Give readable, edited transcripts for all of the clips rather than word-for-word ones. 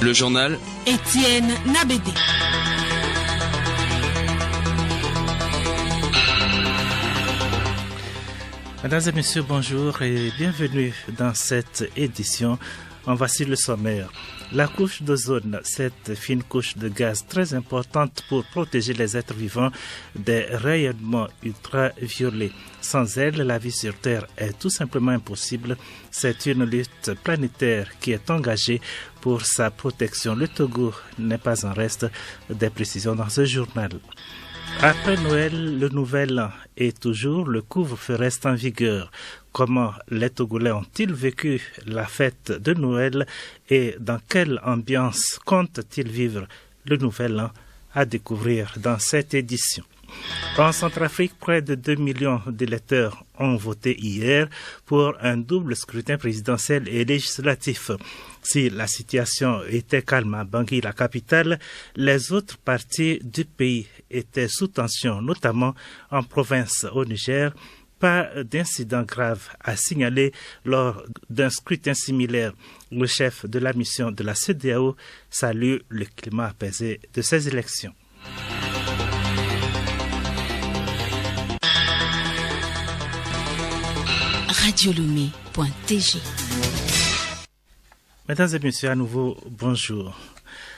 Le journal Étienne Nabédé. Mesdames et messieurs, bonjour et bienvenue dans cette édition. En voici le sommaire. La couche d'ozone, cette fine couche de gaz très importante pour protéger les êtres vivants des rayonnements ultraviolets. Sans elle, la vie sur Terre est tout simplement impossible. C'est une lutte planétaire qui est engagée pour sa protection. Le Togo n'est pas en reste. Des précisions dans ce journal. Après Noël, le nouvel an et toujours le couvre-feu reste en vigueur. Comment les Togolais ont-ils vécu la fête de Noël et dans quelle ambiance comptent-ils vivre le nouvel an? À découvrir dans cette édition. En Centrafrique, près de 2 millions d'électeurs ont voté hier pour un double scrutin présidentiel et législatif. Si la situation était calme à Bangui, la capitale, les autres parties du pays étaient sous tension, notamment en province au Niger. Pas d'incident grave à signaler lors d'un scrutin similaire. Le chef de la mission de la CEDEAO salue le climat apaisé de ces élections. Radiolomé.tg. Mesdames et messieurs, à nouveau, bonjour.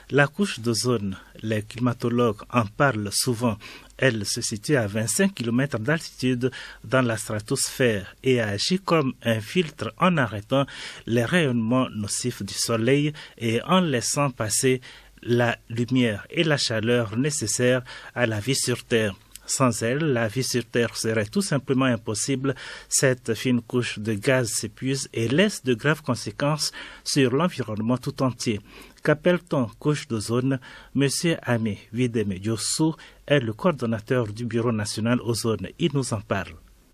La couche d'ozone, les climatologues en parlent souvent. Elle se situe à 25 km d'altitude dans la stratosphère et agit comme un filtre en arrêtant les rayonnements nocifs du soleil et en laissant passer la lumière et la chaleur nécessaires à la vie sur Terre. Sans elle, la vie sur Terre serait tout simplement impossible. Cette fine couche de gaz s'épuise et laisse de graves conséquences sur l'environnement tout entier. Qu'appelle-t-on couche d'ozone? Monsieur Amé Videme Diossou est le coordonnateur du Bureau national ozone. Il nous en parle.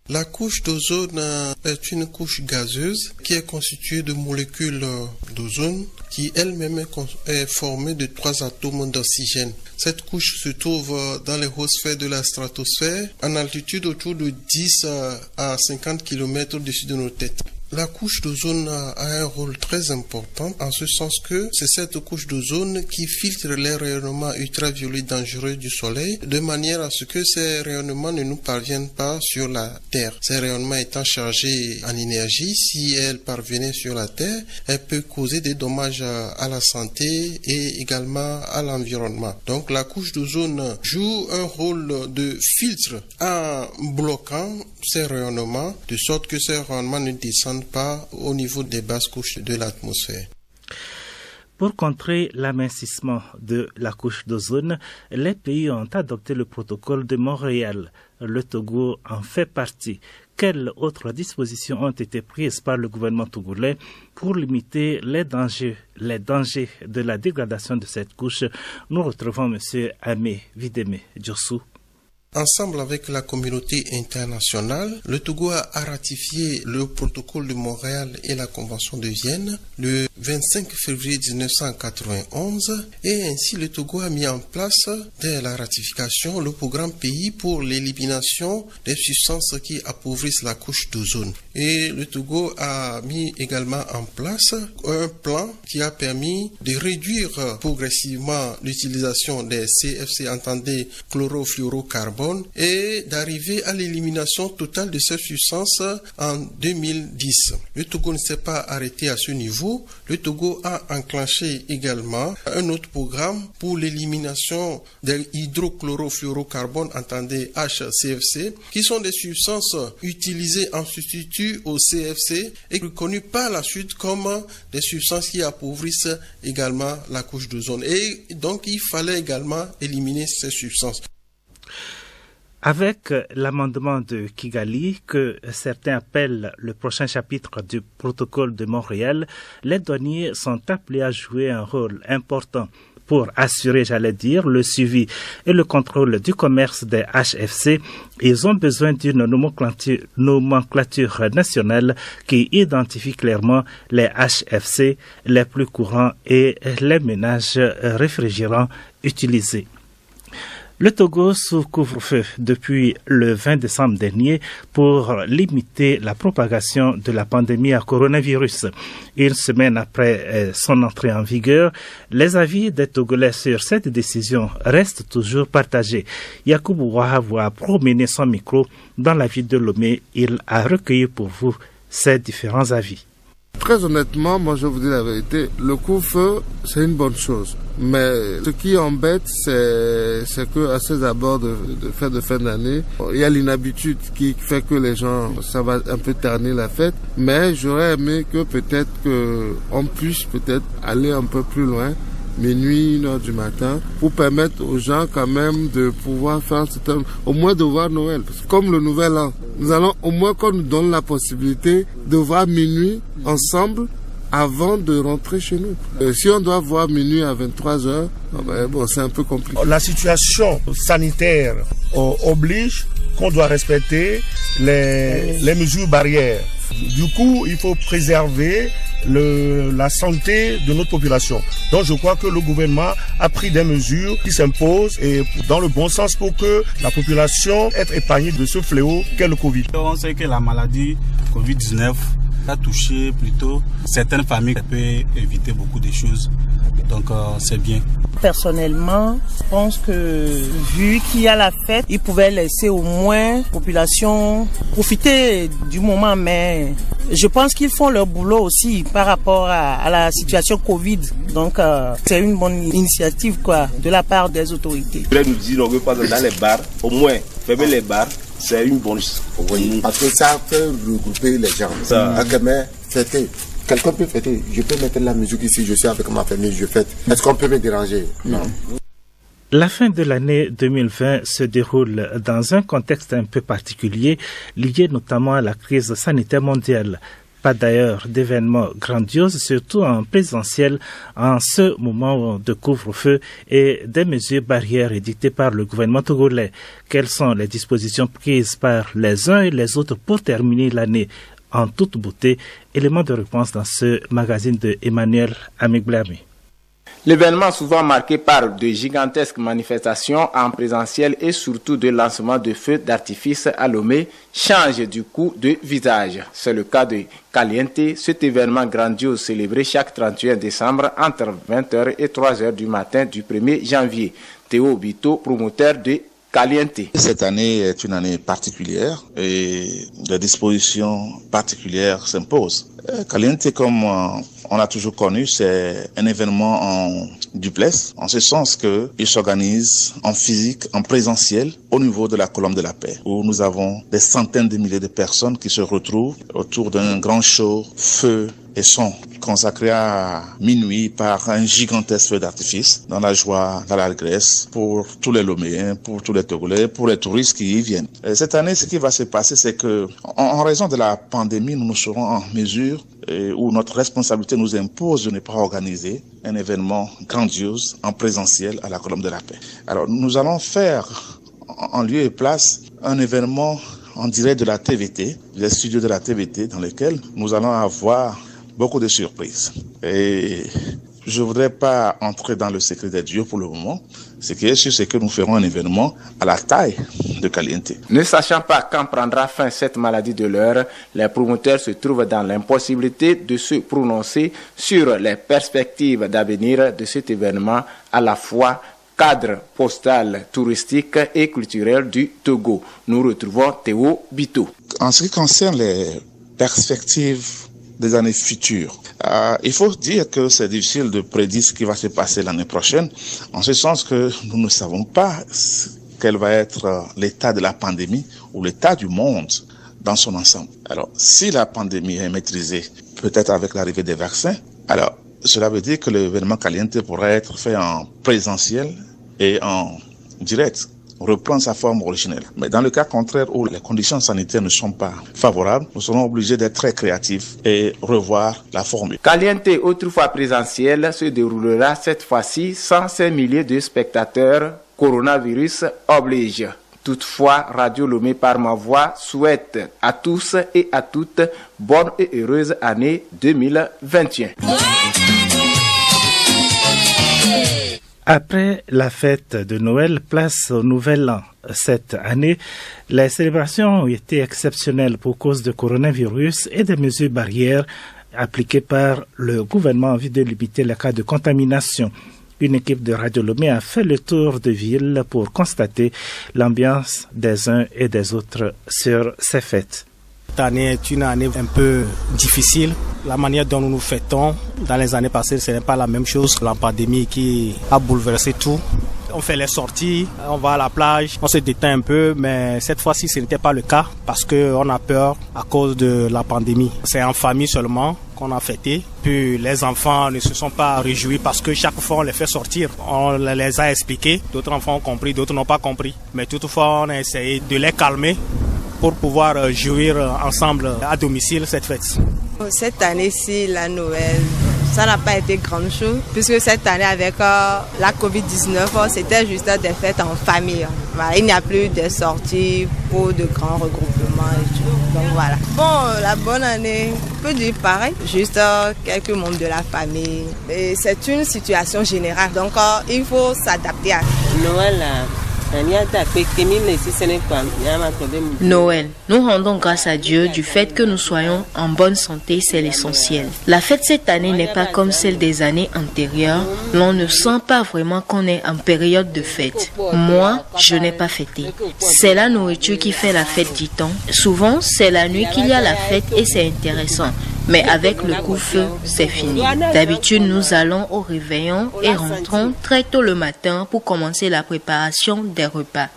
La couche d'ozone est une couche gazeuse qui est constituée de molécules d'ozone qui elle-même est formée de 3 atomes d'oxygène. Cette couche se trouve dans les hautes sphères de la stratosphère en altitude autour de 10 à 50 km au-dessus de nos têtes. La couche d'ozone a un rôle très important en ce sens que c'est cette couche d'ozone qui filtre les rayonnements ultraviolets dangereux du soleil de manière à ce que ces rayonnements ne nous parviennent pas sur la Terre. Ces rayonnements étant chargés en énergie, si elles parvenaient sur la Terre, elles peuvent causer des dommages à la santé et également à l'environnement. Donc la couche d'ozone joue un rôle de filtre en bloquant ces rayonnements de sorte que ces rayonnements ne descendent pas au niveau des basses couches de l'atmosphère. Pour contrer l'amincissement de la couche d'ozone, les pays ont adopté le protocole de Montréal. Le Togo en fait partie. Quelles autres dispositions ont été prises par le gouvernement togolais pour limiter les dangers de la dégradation de cette couche? Nous retrouvons M. Amé Videme Diossou. Ensemble avec la communauté internationale, le Togo a ratifié le protocole de Montréal et la Convention de Vienne le 25 février 1991 et ainsi le Togo a mis en place, dès la ratification, le programme pays pour l'élimination des substances qui appauvrissent la couche d'ozone. Et le Togo a mis également en place un plan qui a permis de réduire progressivement l'utilisation des CFC, entendez chlorofluorocarbone, et d'arriver à l'élimination totale de ces substances en 2010. Le Togo ne s'est pas arrêté à ce niveau. Le Togo a enclenché également un autre programme pour l'élimination des hydrochlorofluorocarbones, entendez HCFC, qui sont des substances utilisées en substitut au CFC et reconnues par la suite comme des substances qui appauvrissent également la couche d'ozone. Et donc il fallait également éliminer ces substances. Avec l'amendement de Kigali, que certains appellent le prochain chapitre du protocole de Montréal, les douaniers sont appelés à jouer un rôle important pour assurer, le suivi et le contrôle du commerce des HFC. Ils ont besoin d'une nomenclature nationale qui identifie clairement les HFC les plus courants et les ménages réfrigérants utilisés. Le Togo sous couvre-feu depuis le 20 décembre dernier pour limiter la propagation de la pandémie à coronavirus. Une semaine après son entrée en vigueur, les avis des Togolais sur cette décision restent toujours partagés. Yacoubou Ouahavou a promené son micro dans la ville de Lomé. Il a recueilli pour vous ces différents avis. Très honnêtement, moi je vous dis la vérité, le couvre-feu c'est une bonne chose. Mais ce qui embête, c'est que à ces abords de fête de fin d'année, il y a l'inhabitude qui fait que les gens, ça va un peu ternir la fête. Mais j'aurais aimé que peut-être qu'on puisse peut-être aller un peu plus loin, minuit, 1h du matin, pour permettre aux gens quand même de pouvoir faire au moins de voir Noël. Parce que comme le nouvel an, nous allons au moins qu'on nous donne la possibilité de voir minuit ensemble avant de rentrer chez nous. Si on doit voir minuit à 23h, bon, c'est un peu compliqué. La situation sanitaire oblige qu'on doit respecter les mesures barrières. Du coup, il faut préserver la santé de notre population. Donc je crois que le gouvernement a pris des mesures qui s'imposent et dans le bon sens pour que la population soit épargnée de ce fléau qu'est le Covid. On sait que la maladie Covid-19 a touché plutôt certaines familles qui peuvent éviter beaucoup de choses. Donc c'est bien. Personnellement, je pense que vu qu'il y a la fête, ils pouvaient laisser au moins la population profiter du moment. Mais je pense qu'ils font leur boulot aussi par rapport à la situation Covid. Donc c'est une bonne initiative de la part des autorités. Je nous dis, on veut pas dans les bars, au moins fermer les bars. C'est une bonne chose. Parce que ça fait regrouper les gens. Fêter. Quelqu'un peut fêter. Je peux mettre la musique ici, je suis avec ma famille, je fête. Est-ce qu'on peut me déranger? Non. La fin de l'année 2020 se déroule dans un contexte un peu particulier, lié notamment à la crise sanitaire mondiale. Pas d'ailleurs d'événements grandioses, surtout en présentiel, en ce moment de couvre-feu et des mesures barrières édictées par le gouvernement togolais. Quelles sont les dispositions prises par les uns et les autres pour terminer l'année en toute beauté? Élément de réponse dans ce magazine de Emmanuel Amigblami. L'événement, souvent marqué par de gigantesques manifestations en présentiel et surtout de lancement de feux d'artifice à Lomé, change du coup de visage. C'est le cas de Caliente, cet événement grandiose célébré chaque 31 décembre entre 20h et 3h du matin du 1er janvier. Théo Bito, promoteur de Caliente. Cette année est une année particulière et des dispositions particulières s'imposent. Caliente, comme on l'a toujours connu, c'est un événement en duplex, en ce sens qu'il s'organise en physique, en présentiel, au niveau de la colonne de la paix, où nous avons des centaines de milliers de personnes qui se retrouvent autour d'un grand show, feu et son, consacré à minuit par un gigantesque feu d'artifice, dans la joie, dans l'allégresse, pour tous les Loméens, pour tous les Togolais, pour les touristes qui y viennent. Et cette année, ce qui va se passer, c'est que, en raison de la pandémie, nous serons en mesure où notre responsabilité nous impose de ne pas organiser un événement grandiose en présentiel à la colonne de la paix. Alors, nous allons faire en lieu et place un événement en direct de la TVT, les studios de la TVT, dans lesquels nous allons avoir beaucoup de surprises. Et je ne voudrais pas entrer dans le secret des dieux pour le moment. Ce qui est sûr, c'est que nous ferons un événement à la taille de Caliente. Ne sachant pas quand prendra fin cette maladie de l'heure, les promoteurs se trouvent dans l'impossibilité de se prononcer sur les perspectives d'avenir de cet événement, à la fois cadre postal, touristique et culturel du Togo. Nous retrouvons Théo Bito. En ce qui concerne les perspectives des années futures, il faut dire que c'est difficile de prédire ce qui va se passer l'année prochaine, en ce sens que nous ne savons pas quel va être l'état de la pandémie ou l'état du monde dans son ensemble. Alors, si la pandémie est maîtrisée, peut-être avec l'arrivée des vaccins, alors cela veut dire que l'événement Caliente pourrait être fait en présentiel et en direct, reprendre sa forme originelle. Mais dans le cas contraire où les conditions sanitaires ne sont pas favorables, nous serons obligés d'être très créatifs et revoir la formule. Caliente, autrefois présentiel, se déroulera cette fois-ci sans ces milliers de spectateurs. Coronavirus oblige. Toutefois, Radio Lomé par ma voix souhaite à tous et à toutes bonne et heureuse année 2021. Après la fête de Noël, place au Nouvel An. Cette année, les célébrations ont été exceptionnelles pour cause de coronavirus et des mesures barrières appliquées par le gouvernement en vue de limiter les cas de contamination. Une équipe de Radio Lomé a fait le tour de ville pour constater l'ambiance des uns et des autres sur ces fêtes. Cette année est une année un peu difficile. La manière dont nous nous fêtons dans les années passées, ce n'est pas la même chose que la pandémie qui a bouleversé tout. On fait les sorties, on va à la plage, on se détend un peu, mais cette fois-ci, ce n'était pas le cas parce qu'on a peur à cause de la pandémie. C'est en famille seulement qu'on a fêté. Puis les enfants ne se sont pas réjouis parce que chaque fois on les fait sortir. On les a expliqués, d'autres enfants ont compris, d'autres n'ont pas compris. Mais toutefois, on a essayé de les calmer pour pouvoir jouir ensemble à domicile cette fête. Cette année-ci, la Noël, ça n'a pas été grande chose, puisque cette année avec la Covid-19, c'était juste des fêtes en famille. Voilà, il n'y a plus de sorties pour de grands regroupements et tout. Donc voilà. Bon, la bonne année, on peut dire pareil, juste quelques membres de la famille. Et c'est une situation générale, donc il faut s'adapter à Noël. Noël, nous rendons grâce à Dieu du fait que nous soyons en bonne santé, c'est l'essentiel. La fête cette année n'est pas comme celle des années antérieures. L'on ne sent pas vraiment qu'on est en période de fête. Moi, je n'ai pas fêté. C'est la nourriture qui fait la fête, dit-on. Souvent, c'est la nuit qu'il y a la fête et c'est intéressant. Mais avec le coup-feu, c'est fini. D'habitude, nous allons au réveillon et rentrons très tôt le matin pour commencer la préparation des repas.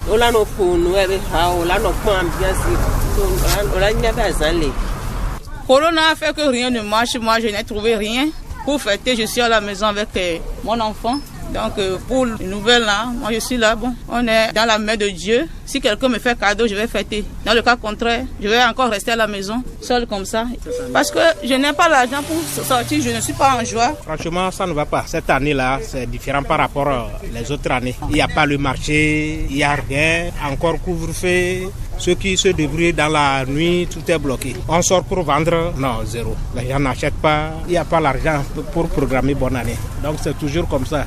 Corona a fait que rien ne marche. Moi, je n'ai trouvé rien. Pour fêter, je suis à la maison avec mon enfant. Donc, pour le nouvel an, moi je suis là. Bon, on est dans la main de Dieu. Si quelqu'un me fait cadeau, je vais fêter. Dans le cas contraire, je vais encore rester à la maison, seul comme ça. Parce que je n'ai pas l'argent pour sortir, je ne suis pas en joie. Franchement, ça ne va pas. Cette année-là, c'est différent par rapport aux autres années. Il n'y a pas le marché, il n'y a rien. Encore couvre-feu. Ceux qui se débrouillent dans la nuit, tout est bloqué. On sort pour vendre, non, zéro. Les gens n'achètent pas, il n'y a pas l'argent pour programmer bonne année. Donc c'est toujours comme ça.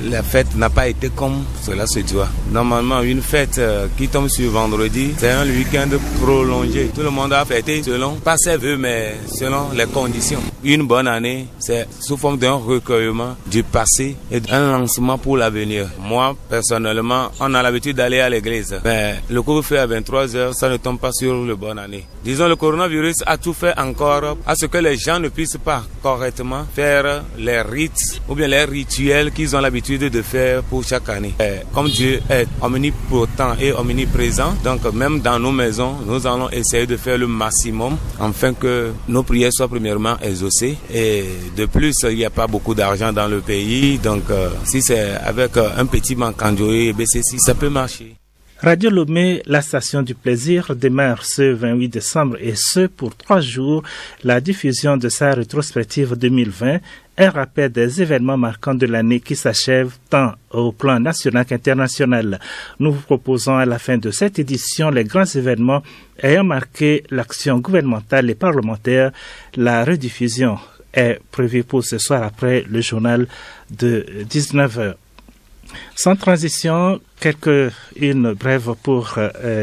La fête n'a pas été comme cela se doit. Normalement, une fête qui tombe sur vendredi, c'est un week-end prolongé. Tout le monde a fêté selon, pas ses vœux, mais selon les conditions. Une bonne année, c'est sous forme d'un recueillement du passé et d'un lancement pour l'avenir. Moi, personnellement, on a l'habitude d'aller à l'église. Mais le couvre-feu à 23h, ça ne tombe pas sur le bonne année. Disons, le coronavirus a tout fait encore à ce que les gens ne puissent pas correctement faire les rites ou bien les rituels qu'ils ont l'habitude de faire pour chaque année. Comme Dieu est omnipotent et omniprésent, donc même dans nos maisons, nous allons essayer de faire le maximum afin que nos prières soient premièrement exaucées. Et de plus, il n'y a pas beaucoup d'argent dans le pays, donc si c'est avec un petit manque en Dieu et BCC, ça peut marcher. Radio Lomé, la station du plaisir, démarre ce 28 décembre et ce pour 3 jours la diffusion de sa rétrospective 2020, un rappel des événements marquants de l'année qui s'achève tant au plan national qu'international. Nous vous proposons à la fin de cette édition les grands événements ayant marqué l'action gouvernementale et parlementaire. La rediffusion est prévue pour ce soir après le journal de 19h. Sans transition, une brève pour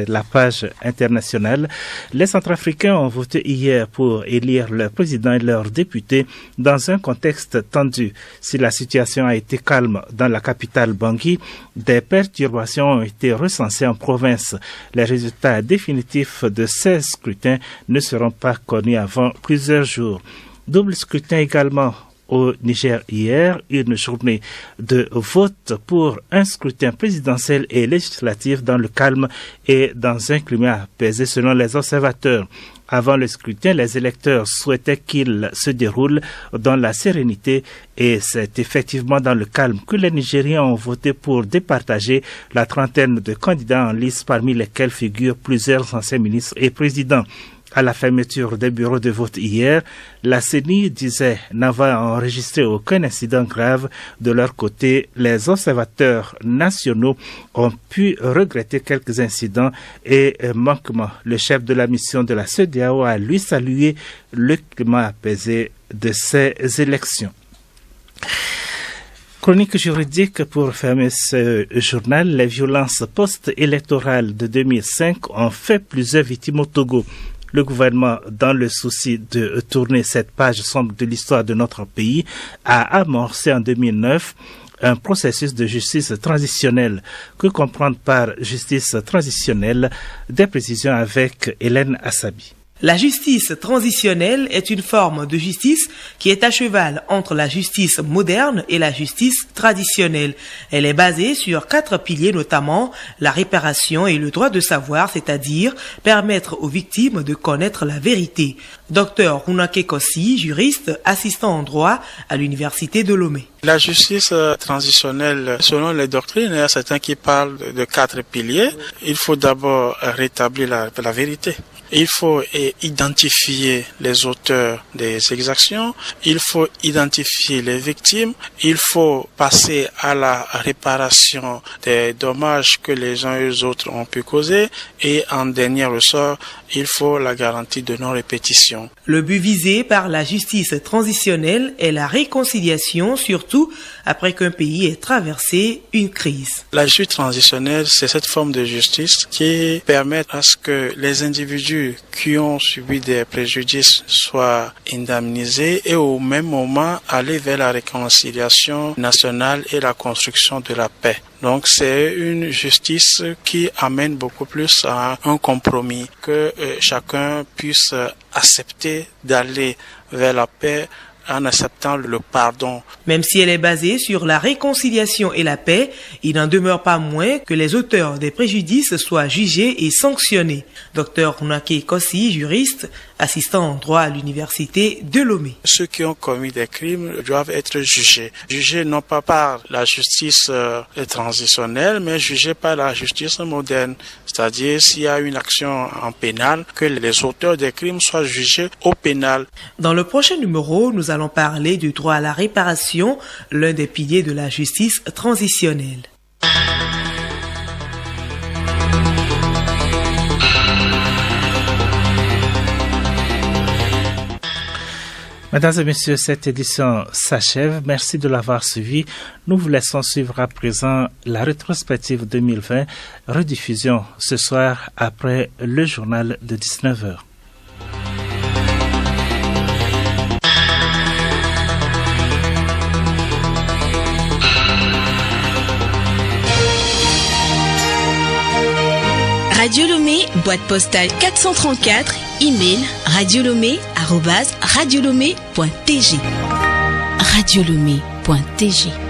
la page internationale. Les Centrafricains ont voté hier pour élire leur président et leurs députés dans un contexte tendu. Si la situation a été calme dans la capitale Bangui, des perturbations ont été recensées en province. Les résultats définitifs de ces scrutins ne seront pas connus avant plusieurs jours. Double scrutin également au Niger hier, une journée de vote pour un scrutin présidentiel et législatif dans le calme et dans un climat apaisé selon les observateurs. Avant le scrutin, les électeurs souhaitaient qu'il se déroule dans la sérénité et c'est effectivement dans le calme que les Nigériens ont voté pour départager la trentaine de candidats en lice parmi lesquels figurent plusieurs anciens ministres et présidents. À la fermeture des bureaux de vote hier, la CENI disait n'avoir enregistré aucun incident grave. De leur côté, les observateurs nationaux ont pu regretter quelques incidents et manquements. Le chef de la mission de la CEDEAO a lui salué le climat apaisé de ces élections. Chronique juridique pour fermer ce journal. Les violences post-électorales de 2005 ont fait plusieurs victimes au Togo. Le gouvernement, dans le souci de tourner cette page sombre de l'histoire de notre pays, a amorcé en 2009 un processus de justice transitionnelle. Que comprendre par justice transitionnelle? Des précisions avec Hélène Assabi. La justice transitionnelle est une forme de justice qui est à cheval entre la justice moderne et la justice traditionnelle. Elle est basée sur 4 piliers, notamment la réparation et le droit de savoir, c'est-à-dire permettre aux victimes de connaître la vérité. Dr Runake Kossi, juriste, assistant en droit à l'université de Lomé. La justice transitionnelle, selon les doctrines, il y a certains qui parlent de 4 piliers. Il faut d'abord rétablir la vérité. Il faut identifier les auteurs des exactions, il faut identifier les victimes, il faut passer à la réparation des dommages que les uns et les autres ont pu causer et en dernier ressort, il faut la garantie de non-répétition. Le but visé par la justice transitionnelle est la réconciliation, surtout après qu'un pays ait traversé une crise. La justice transitionnelle, c'est cette forme de justice qui permet à ce que les individus qui ont subi des préjudices soient indemnisés et au même moment aller vers la réconciliation nationale et la construction de la paix. Donc c'est une justice qui amène beaucoup plus à un compromis, que chacun puisse accepter d'aller vers la paix en acceptant le pardon. Même si elle est basée sur la réconciliation et la paix, il n'en demeure pas moins que les auteurs des préjudices soient jugés et sanctionnés. Dr Runake Kossi, juriste, assistant en droit à l'université de Lomé. Ceux qui ont commis des crimes doivent être jugés. Jugés non pas par la justice transitionnelle, mais jugés par la justice moderne. C'est-à-dire, s'il y a une action en pénal, que les auteurs des crimes soient jugés au pénal. Dans le prochain numéro, nous allons parler du droit à la réparation, l'un des piliers de la justice transitionnelle. Mesdames et messieurs, cette édition s'achève. Merci de l'avoir suivi. Nous vous laissons suivre à présent la rétrospective 2020, rediffusion ce soir après le journal de 19h. Radio Lomé, boîte postale 434, email radiolomé@radiolomé.tg. Radiolomé.tg